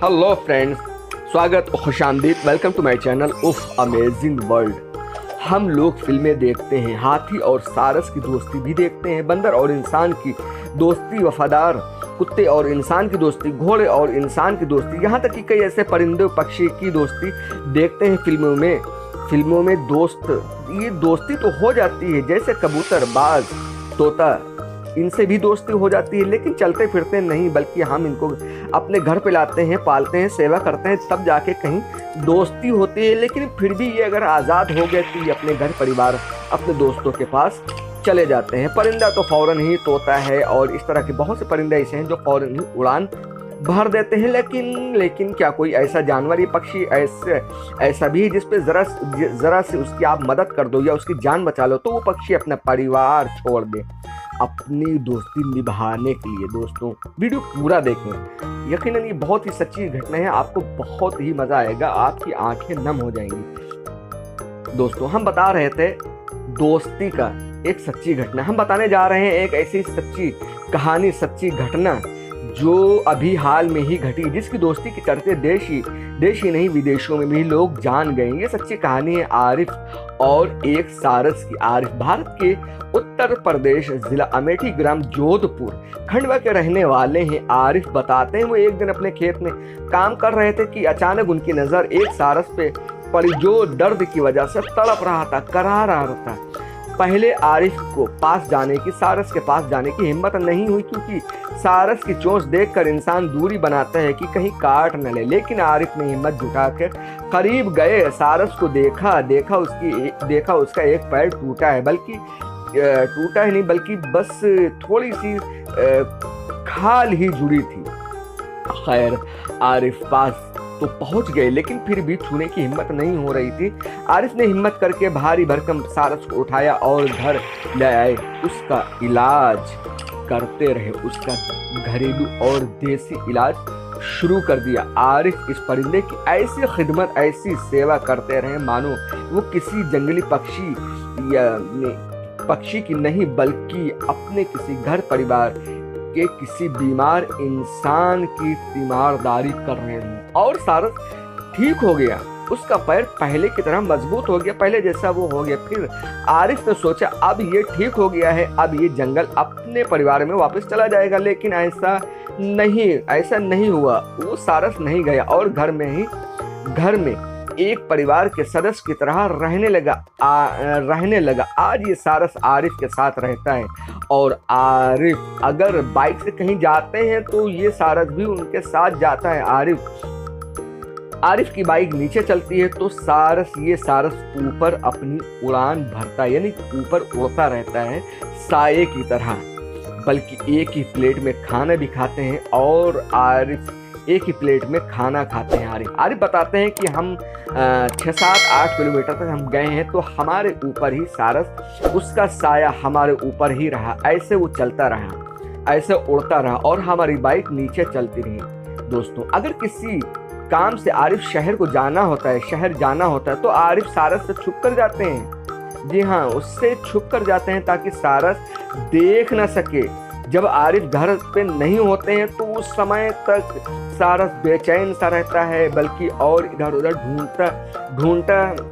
Hello friends, स्वागत और खुशामदीद। Welcome to my channel of amazing world. हम लोग फिल्में देखते हैं, हाथी और सारस की दोस्ती भी देखते हैं, बंदर और इंसान की दोस्ती, वफादार कुत्ते और इंसान की दोस्ती, घोड़े और इंसान की दोस्ती, यहाँ तक कि कई ऐसे परिंदे पक्षी की दोस्ती देखते हैं फिल्मों में ये दोस्ती तो हो जाती है, जैसे कबूतर, बाज, तोता, इनसे भी दोस्ती हो जाती है, लेकिन चलते फिरते नहीं, बल्कि हम इनको अपने घर पे लाते हैं, पालते हैं, सेवा करते हैं, तब जाके कहीं दोस्ती होती है। लेकिन फिर भी ये अगर आज़ाद हो गए तो ये अपने घर परिवार, अपने दोस्तों के पास चले जाते हैं। परिंदा तो फौरन ही तोता है और इस तरह के बहुत से परिंदे ऐसे हैं जो फौरन ही उड़ान भर देते हैं। लेकिन क्या कोई ऐसा जानवर, ये पक्षी ऐसा भी है जिस पे जरा से उसकी आप मदद कर दो या उसकी जान बचा लो तो वो पक्षी अपना परिवार छोड़ दे अपनी दोस्ती निभाने के लिए। दोस्तों, वीडियो पूरा देखें, यकीनन ये बहुत ही सच्ची घटना है, आपको बहुत ही मजा आएगा, आपकी आंखें नम हो जाएंगी। दोस्तों, हम बता रहे थे दोस्ती का एक सच्ची घटना, हम बताने जा रहे हैं एक ऐसी सच्ची कहानी, सच्ची घटना जो अभी हाल में ही घटी, जिसकी दोस्ती के चर्चे देश ही नहीं विदेशों में भी लोग जान गए। ये सच्ची कहानी है आरिफ और एक सारस की। आरिफ भारत के उत्तर प्रदेश जिला अमेठी ग्राम जोधपुर खंडवा के रहने वाले हैं। आरिफ बताते हैं वो एक दिन अपने खेत में काम कर रहे थे कि अचानक उनकी नज़र एक सारस पे पड़ी जो दर्द की वजह से तड़प रहा था, करा रहा था। पहले आरिफ को सारस के पास जाने की हिम्मत नहीं हुई, क्योंकि सारस की चोंच देखकर इंसान दूरी बनाता है कि कहीं काट न ले। लेकिन आरिफ ने हिम्मत जुटाकर करीब गए, सारस को देखा उसका एक पैर टूटा है, टूटा ही नहीं बल्कि बस थोड़ी सी खाल ही जुड़ी थी। खैर, आरिफ पास तो पहुंच गए, लेकिन फिर भी छूने की हिम्मत नहीं हो रही थी। आरिफ ने हिम्मत करके भारी भरकम सारस को उठाया और घर ले आए। उसका इलाज करते रहे, उसका घरेलू और देसी इलाज शुरू कर दिया। आरिफ इस परिंदे की ऐसी खिदमत, ऐसी सेवा करते रहे मानो वो किसी जंगली पक्षी की नहीं, बल्कि अपने किसी घर परिवार के किसी बीमार इंसान की तीमारदारी कर रहे हैं। और सारस ठीक हो गया, उसका पैर पहले की तरह मजबूत हो गया, पहले जैसा वो हो गया। फिर आरिफ ने सोचा अब ये ठीक हो गया है, अब ये जंगल अपने परिवार में वापस चला जाएगा। लेकिन ऐसा नहीं हुआ। वो सारस नहीं गया और घर में एक परिवार के सदस्य की तरह रहने लगा। आज ये सारस आरिफ के साथ रहता है और आरिफ अगर बाइक से कहीं जाते हैं तो ये सारस भी उनके साथ जाता है। आरिफ की बाइक नीचे चलती है तो ये सारस ऊपर अपनी उड़ान भरता है, यानी ऊपर उड़ता रहता है साये की तरह। बल्कि एक ही प्लेट में खाना भी खाते हैं और आरिफ एक ही प्लेट में खाना खाते हैं। आरिफ बताते हैं कि हम 6-7-8 किलोमीटर तक हम गए हैं तो हमारे ऊपर ही सारस, उसका साया हमारे ऊपर ही रहा। ऐसे वो चलता रहा, ऐसे उड़ता रहा और हमारी बाइक नीचे चलती रही। दोस्तों, अगर किसी काम से आरिफ शहर जाना होता है तो आरिफ सारस से छुप कर जाते हैं। जी हाँ, उससे छुप कर जाते हैं ताकि सारस देख न सके। जब आरिफ घर पे नहीं होते हैं तो उस समय तक सारस बेचैन सा रहता है, बल्कि और इधर उधर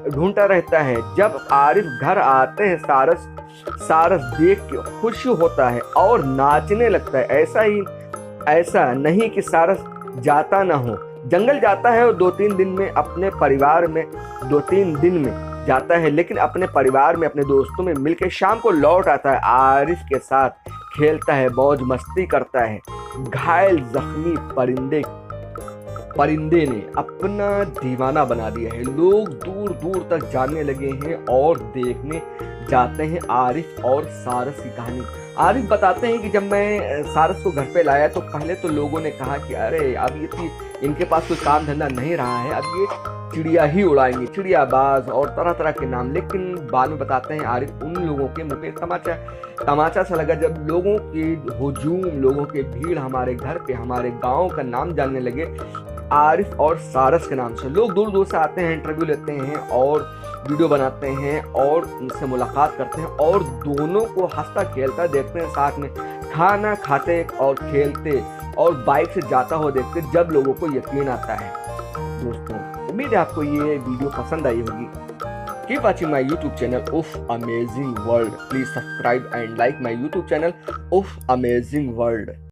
ढूंढता रहता है। जब आरिफ घर आते हैं सारस देख के खुश होता है और नाचने लगता है। ऐसा नहीं कि सारस जाता ना हो, जंगल जाता है और 2-3 दिन में अपने परिवार में जाता है, लेकिन अपने परिवार में, अपने दोस्तों में मिलकर शाम को लौट आता है। आरिफ के साथ खेलता है, मौज मस्ती करता है। घायल जख्मी परिंदे ने अपना दीवाना बना दिया है। लोग दूर दूर तक जाने लगे हैं और देखने जाते हैं आरिफ और सारस की कहानी। आरिफ बताते हैं कि जब मैं सारस को घर पे लाया तो पहले तो लोगों ने कहा कि अरे अब ये इनके पास कोई काम धंधा नहीं रहा है, अब ये चिड़िया ही उड़ाएंगे, चिड़ियाबाज और तरह तरह के नाम। लेकिन बाद में बताते हैं आरिफ उन लोगों के मुंह पे तमाचा सा लगा जब लोगों की हुजूम, लोगों की भीड़ हमारे घर पे, हमारे गांव का नाम जानने लगे आरिफ और सारस के नाम से। लोग दूर दूर से आते हैं, इंटरव्यू लेते हैं और वीडियो बनाते हैं और उनसे मुलाकात करते हैं और दोनों को हंसता खेलता देखते हैं, साथ में खाना खाते और खेलते और बाइक से जाता हुआ देखकर जब लोगों को यकीन आता है। दोस्तों, उम्मीद है आपको ये वीडियो पसंद आई होगी। Keep watching my YouTube channel of amazing world. Please subscribe and like my YouTube channel of amazing world.